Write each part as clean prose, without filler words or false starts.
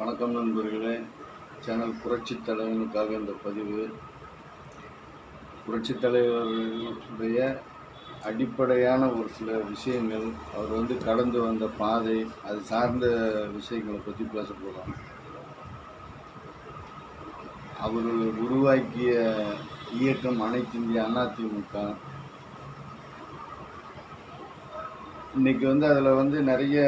வணக்கம் நண்பர்களே. சேனல் புரட்சி தலைவனுக்காக இந்த பதிவு. புரட்சி தலைவருடைய அடிப்படையான ஒரு சில விஷயங்கள், அவர் கடந்து வந்த பாதை, அது சார்ந்த விஷயங்களை பற்றி பேச போகிறோம். அவர் உருவாக்கிய இயக்கம் அனைத்து இந்திய அதிமுக. இன்னைக்கு அதில் நிறைய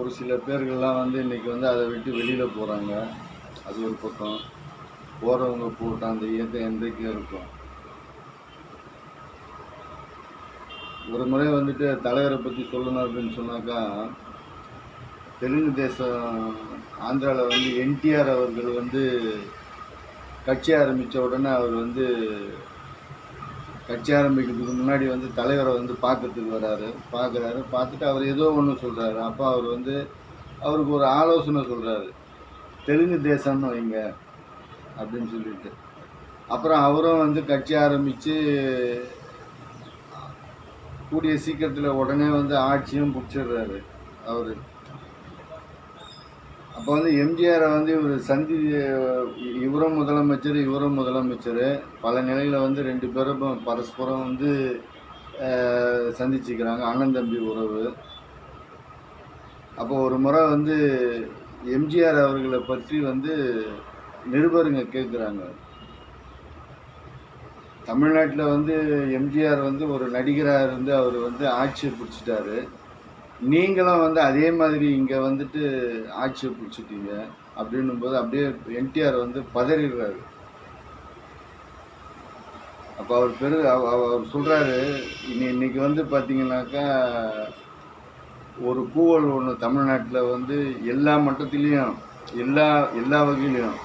ஒரு சில பேர்கள்லாம் இன்றைக்கி அதை விட்டு வெளியில் போகிறாங்க. அது ஒரு பக்கம். போகிறவங்க போட்டு அந்த இயக்கம் என்றைக்கும் இருக்கும். ஒரு முறை தலைவரை பற்றி சொல்லணும் அப்படின்னு சொன்னாக்கா, தெலுங்கு தேசம் ஆந்திராவில் என்டிஆர் அவர்கள் கட்சி ஆரம்பித்த உடனே அவர் கட்சி ஆரம்பிக்கிறதுக்கு முன்னாடி தலைவரை பார்க்கறதுக்கு வராரு. பார்த்துட்டு அவர் ஏதோ ஒன்று சொல்கிறாரு. அப்போ அவர் அவருக்கு ஒரு ஆலோசனை சொல்கிறாரு, தெலுங்கு தேசம்னு வைங்க அப்படின்னு சொல்லிட்டு. அப்புறம் அவரும் கட்சி ஆரம்பித்து கூடிய சீக்கிரத்தில் உடனே ஆட்சியும் பிடிச்சிடுறாரு அவர். அப்போ எம்ஜிஆரை இவரும் முதலமைச்சர் பல நிலையில் ரெண்டு பேரும் பரஸ்பரம் சந்திச்சுக்கிறாங்க, அண்ணன் தம்பி உறவு. அப்போ ஒரு முறை எம்ஜிஆர் அவர்களை பற்றி நிருபருங்க கேட்குறாங்க. தமிழ்நாட்டில் எம்ஜிஆர் ஒரு நடிகராக இருந்து அவர் ஆட்சியை பிடிச்சிட்டாரு. நீங்களும் அதே மாதிரி இங்கே ஆட்சியை பிடிச்சிட்டீங்க அப்படின்னும் போது அப்படியே என்டிஆர் பதறிடுறாரு. அப்போ அவர் சொல்கிறாரு, இன்னைக்கு பார்த்தீங்கன்னாக்கா ஒரு கூவல் ஒன்று தமிழ்நாட்டில் எல்லா மட்டத்திலையும் எல்லா வகையிலையும்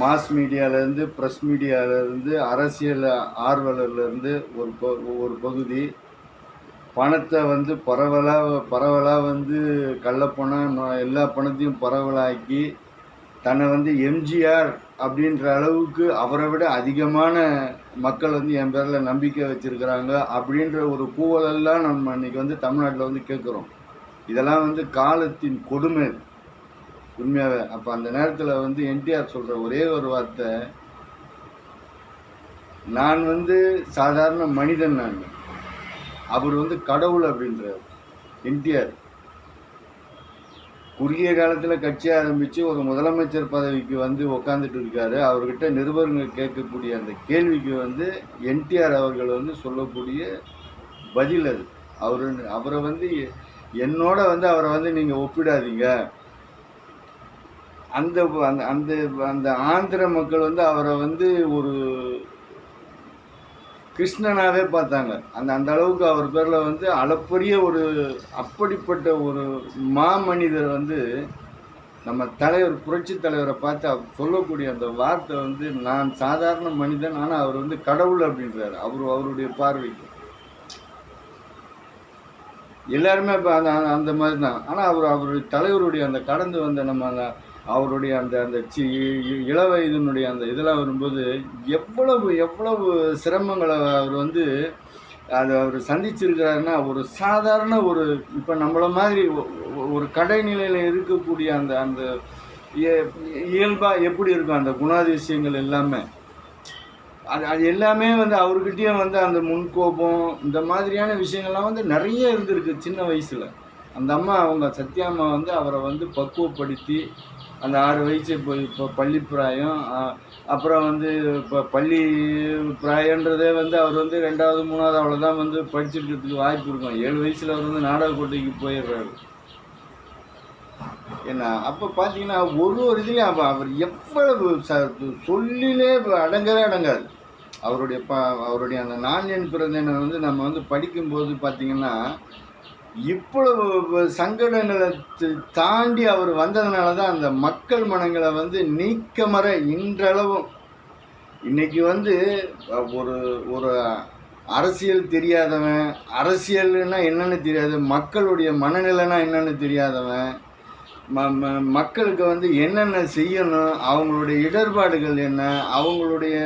மாஸ் மீடியாவிலேருந்து ப்ரெஸ் மீடியாவிலேருந்து அரசியல் ஆர்வலர்லேருந்து ஒரு பகுதி பணத்தை பரவலாக கள்ளப்பணம் எல்லா பணத்தையும் பரவலாக்கி தன்னை எம்ஜிஆர் அப்படின்ற அளவுக்கு அவரை விட அதிகமான மக்கள் என் பேரில் நம்பிக்கை வச்சுருக்கிறாங்க அப்படின்ற ஒரு கூவலெல்லாம் நம்ம இன்றைக்கி தமிழ்நாட்டில் கேட்குறோம். இதெல்லாம் காலத்தின் கொடுமை உண்மையாகவே. அப்போ அந்த நேரத்தில் என்டிஆர் சொல்கிற ஒரே ஒரு வார்த்தை, நான் சாதாரண மனிதன், நான் அவர் கடவுள் அப்படின்றார் என்டிஆர். குறுகிய காலத்தில் கட்சி ஆரம்பித்து ஒரு முதலமைச்சர் பதவிக்கு உக்காந்துட்டு இருக்காரு. அவர்கிட்ட நிருபர்கள் கேட்கக்கூடிய அந்த கேள்விக்கு என்டிஆர் அவர்கள் சொல்லக்கூடிய பதில் அது. அவரை என்னோட அவரை நீங்கள் ஒப்பிடாதீங்க. அந்த அந்த அந்த ஆந்திர மக்கள் அவரை ஒரு கிருஷ்ணனாவே பார்த்தாங்க. அந்த அளவுக்கு அவர் பேரில் அளப்பரிய ஒரு அப்படிப்பட்ட ஒரு மாமனிதர் நம்ம தலைவர் புரட்சி தலைவரை பார்த்து அவர் சொல்லக்கூடிய அந்த வார்த்தை நான் சாதாரண மனிதன், ஆனால் அவர் கடவுள் அப்படின்றாரு. அவருடைய பார்வைக்கு எல்லாருமே இப்போ அந்த மாதிரி தான். ஆனால் அவருடைய தலைவருடைய அந்த கடந்து நம்ம அவருடைய அந்த இள வயதினுடைய அந்த இதெல்லாம் வரும்போது எவ்வளவு சிரமங்களை அவர் அதை அவர் சந்திச்சிருக்கிறாருன்னா, ஒரு சாதாரண ஒரு இப்போ நம்மளை மாதிரி ஒரு கடைநிலையில் இருக்கக்கூடிய அந்த அந்த இயல்பாக எப்படி இருக்கும் அந்த குணாதிசயங்கள் எல்லாமே, அது எல்லாமே அவர்கிட்டயும் அந்த முன்கோபம் இந்த மாதிரியான விஷயங்கள்லாம் நிறைய இருந்திருக்கு சின்ன வயசில். அந்த அம்மா அவங்க சத்யாம்மா அவரை பக்குவப்படுத்தி அந்த 6 வயசு இப்போ பள்ளி பிராயம், அப்புறம் இப்போ பள்ளி பிராயன்றதே அவர் 2வது 3வது அவ்வளோதான் படிச்சிருக்கிறதுக்கு வாய்ப்பு இருக்கும். 7 வயசில் அவர் நாடகக்கோட்டைக்கு போயிடுறாரு. ஏன்னா அப்போ பார்த்தீங்கன்னா ஒரு இதுலேயும் அவர் எவ்வளவு சொல்லிலே அடங்கவே அடங்காது. அவருடைய அந்த நான் என் பிறந்தேனை நம்ம படிக்கும்போது பார்த்தீங்கன்னா இவ்வளவு சங்கடங்களை தாண்டி அவர் வந்ததுனால தான் அந்த மக்கள் மனங்களை நீக்கமற இன்றளவும் இன்னைக்கு ஒரு ஒரு அரசியல் தெரியாதவன், அரசியல்னா என்னன்னு தெரியாது, மக்களுடைய மனநிலைனா என்னன்னு தெரியாதவன், மக்களுக்கு என்னென்ன செய்யணும், அவங்களுடைய இடர்பாடுகள் என்ன, அவங்களுடைய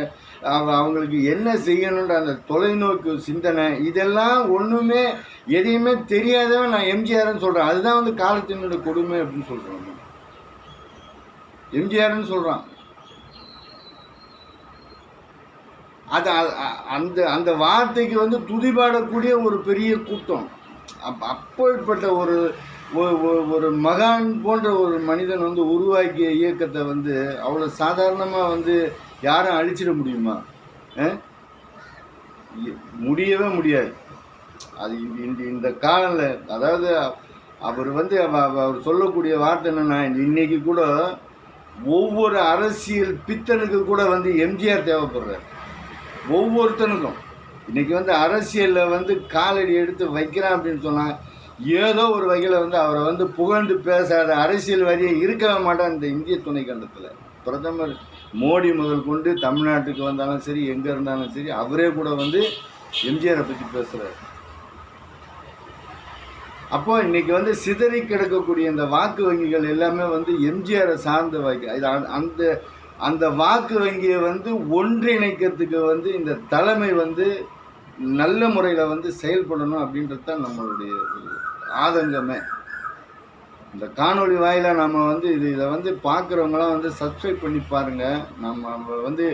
அவங்களுக்கு என்ன செய்யணுன்ற அந்த தொலைநோக்கு சிந்தனை, இதெல்லாம் ஒன்றுமே எதையுமே தெரியாதவன் நான் எம்ஜிஆர்னு சொல்கிறேன். அதுதான் வந்து காலத்தினுடைய கொடுமை அப்படின்னு சொல்கிறேன். எம்ஜிஆர்னு சொல்கிறான். அது அந்த அந்த வார்த்தைக்கு வந்து துதிபாடக்கூடிய ஒரு பெரிய கூட்டம். அப்பேற்பட்ட ஒரு ஒரு மகான் போன்ற ஒரு மனிதன் வந்து உருவாக்கிய இயக்கத்தை வந்து அவ்வளோ சாதாரணமாக வந்து யாரும் அழிச்சிட முடியுமா? முடியவே முடியாது. அது இந்த காலில், அதாவது அவர் வந்து அவர் சொல்லக்கூடிய வார்த்தை என்னென்னா, இன்னைக்கு கூட ஒவ்வொரு அரசியல் பித்தனுக்கு கூட வந்து எம்ஜிஆர் தேவைப்படுறார். ஒவ்வொருத்தனுக்கும் இன்னைக்கு வந்து அரசியலில் வந்து காலடி எடுத்து வைக்கிறான் அப்படின்னு சொன்னால் ஏதோ ஒரு வகையில் வந்து அவரை வந்து புகழ்ந்து பேசாத அரசியல்வாதியை இருக்கவே மாட்டான் இந்த இந்திய துணைக்கண்டத்தில். பிரதமர் மோடி முதல் கொண்டு தமிழ்நாட்டுக்கு வந்தாலும் சரி, எங்கே இருந்தாலும் சரி, அவரே கூட வந்து எம்ஜிஆரை பற்றி பேசுகிறார். அப்போ இன்னைக்கு வந்து சிதறி கிடக்கக்கூடிய இந்த வாக்கு வங்கிகள் எல்லாமே வந்து எம்ஜிஆரை சார்ந்த வாக்கு. அந்த அந்த வாக்கு வங்கியை வந்து ஒன்றிணைக்கிறதுக்கு வந்து இந்த தலைமை வந்து நல்ல முறையில் வந்து செயல்படணும் அப்படின்றது தான் நம்மளுடைய ஆதங்கமே. இந்த காணொளி வாயிலாக நம்ம வந்து இதை வந்து பார்க்குறவங்களாம் வந்து சப்ஸ்கிரைப் பண்ணி பாருங்கள். நம்ம வந்து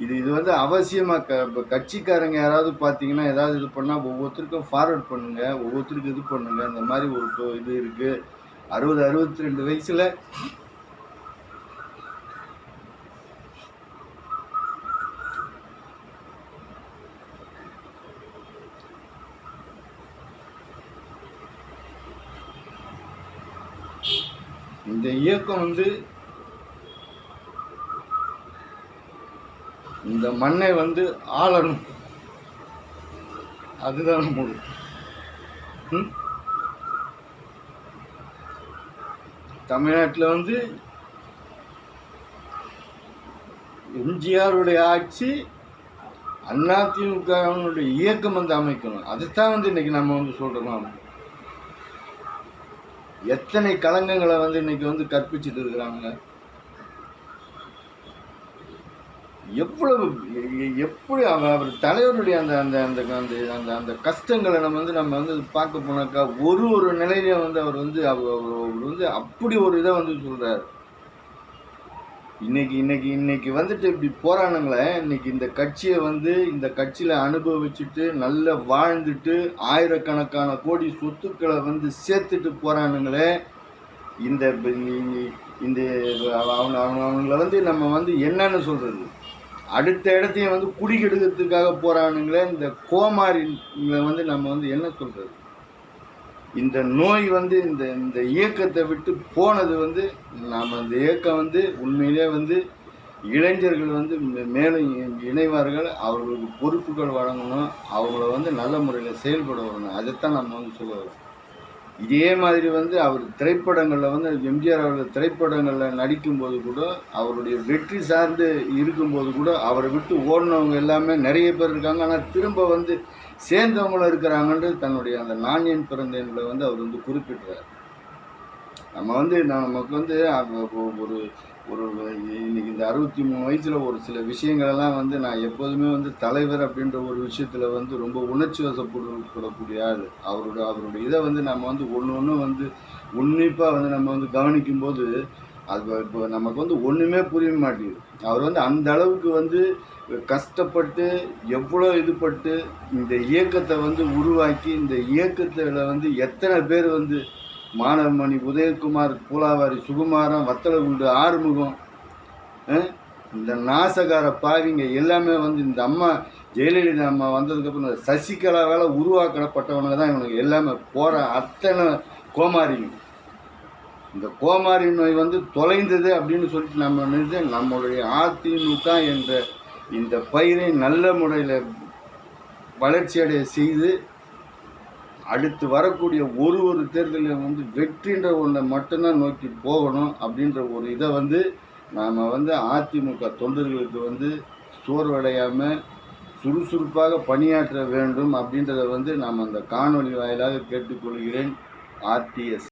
இது வந்து அவசியமாக இப்போ கட்சிக்காரங்க யாராவது பார்த்தீங்கன்னா ஏதாவது இது பண்ணால் ஒவ்வொருத்தருக்கும் ஃபார்வர்ட் பண்ணுங்கள், ஒவ்வொருத்தருக்கும் இது பண்ணுங்கள். இந்த மாதிரி ஒரு இது இருக்குது. 62 வயசில் இந்த இயக்கம் வந்து இந்த மண்ணை வந்து ஆளணும். அதுதான் தமிழ்நாட்டில் வந்து எம்ஜிஆருடைய ஆட்சி, அதிமுகவினுடைய இயக்கம் வந்து அமைக்கணும். அதுதான் வந்து இன்னைக்கு நம்ம வந்து சொல்றோம். எத்தனை களங்கங்களை வந்து இன்னைக்கு வந்து கற்பிச்சுட்டு இருக்கிறாங்க. எப்படி அவர் தலைவருடைய அந்த அந்த அந்த அந்த அந்த கஷ்டங்களை நம்ம வந்து பார்க்க போனாக்கா ஒரு நிலையில வந்து அவர் வந்து அப்படி ஒரு இதை வந்து சொல்றாரு. இன்னைக்கு வந்துட்டு இப்படி போறானுங்களே. இன்னைக்கு இந்த கட்சியை வந்து இந்த கட்சியில அனுபவிச்சுட்டு நல்லா வாழ்ந்துட்டு ஆயிரக்கணக்கான கோடி சொத்துக்களை வந்து சேர்த்துட்டு போறானுங்களே. இந்த இந்த அவங்கள வந்து நம்ம வந்து என்னன்னு சொல்றது, அடுத்த இடத்தையும் வந்து குடிக்கெடுக்கிறதுக்காக போறானுங்களே. இந்த கோமாரிங்களை வந்து நம்ம வந்து என்ன சொல்றது, இந்த நோய் வந்து இந்த இயக்கத்தை விட்டு போனது வந்து நாம் அந்த இயக்கம் வந்து உண்மையிலே வந்து இளைஞர்கள் வந்து மேலும் இணைவார்கள். அவர்களுக்கு பொறுப்புகள் வழங்கணும், அவங்கள வந்து நல்ல முறையில் செயல்பட வரணும். அதைத்தான் நம்ம வந்து சொல்ல வரோம். இதே மாதிரி வந்து அவர் திரைப்படங்களில் வந்து எம்ஜிஆர் அவர்கள் திரைப்படங்களில் நடிக்கும்போது கூட, அவருடைய வெற்றி சார்ந்து இருக்கும்போது கூட அவரை விட்டு ஓடினவங்க எல்லாமே நிறைய பேர் இருக்காங்க. ஆனால் திரும்ப வந்து சேர்ந்தவங்களும் இருக்கிறாங்கன்றது தன்னுடைய அந்த நாணயம் பிறந்தங்களை வந்து அவர் வந்து குறிப்பிட்டார். நம்ம வந்து நமக்கு வந்து ஒரு ஒரு இன்னைக்கு இந்த 63 வயசில் ஒரு சில விஷயங்களெல்லாம் வந்து நான் எப்போதுமே வந்து தலைவர் அப்படின்ற ஒரு விஷயத்தில் வந்து ரொம்ப உணர்ச்சி வசப்படக்கூடிய ஆள். அவருடைய இதை வந்து நம்ம வந்து ஒன்று வந்து உன்னிப்பாக வந்து நம்ம வந்து கவனிக்கும்போது அது இப்போ நமக்கு வந்து ஒன்றுமே புரிய மாட்டேங்குது. அவர் வந்து அந்த அளவுக்கு வந்து கஷ்டப்பட்டு எவ்வளோ இதுபட்டு இந்த இயக்கத்தை வந்து உருவாக்கி, இந்த இயக்கத்தில் வந்து எத்தனை பேர் வந்து மானவமணி, உதயகுமார், பூலாவாரி, சுகுமாரம், வத்தலகுண்டு, ஆறுமுகம், இந்த நாசகார பாவிங்க எல்லாமே வந்து இந்த அம்மா ஜெயலலிதா அம்மா வந்ததுக்கப்புறம் சசிகலாவால் உருவாக்கப்பட்டவனுங்க தான் இவனுக்கு எல்லாமே போகிற அத்தனை கோமாரிங்க. இந்த கோமாரி நோய் வந்து தொலைந்தது அப்படின்னு சொல்லிட்டு நம்ம நினைச்சு நம்மளுடைய அதிமுக என்ற இந்த பயிரை நல்ல முறையில் வளர்ச்சியடைய செய்து அடுத்து வரக்கூடிய ஒரு தேர்தலில் வந்து வெற்றின்ற ஒன்றை மட்டும்தான் நோக்கி போகணும் அப்படின்ற ஒரு இதை வந்து நாம் வந்து அதிமுக தொண்டர்களுக்கு வந்து சோர்வடையாமல் சுறுசுறுப்பாக பணியாற்ற வேண்டும் அப்படின்றத வந்து நாம் அந்த காணொலி வாயிலாக கேட்டுக்கொள்கிறேன். ஆர்டிஎஸ்.